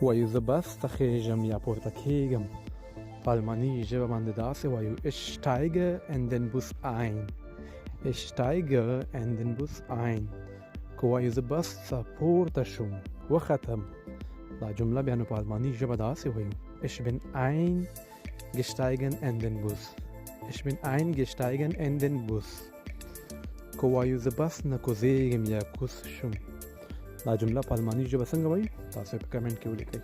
وایو زه بس ته خیږم یا پورته کیږم، په الماني ژبه باندې داسې وایو ich steige in den Bus ein. Ich steige in den Bus ein. که وایو زه بس ته پورته شوم وختم، دا جمله بیا نو په الماني ژبه داسې وایو ich bin eingestiegen in den Bus. Ich bin eingestiegen in den Bus. که وایو زه بس نه کوزیږم یا کوز شوم، دا جمله په الماني ژبه څنګه وایو تاسو په کمنټ کې ولیکئ.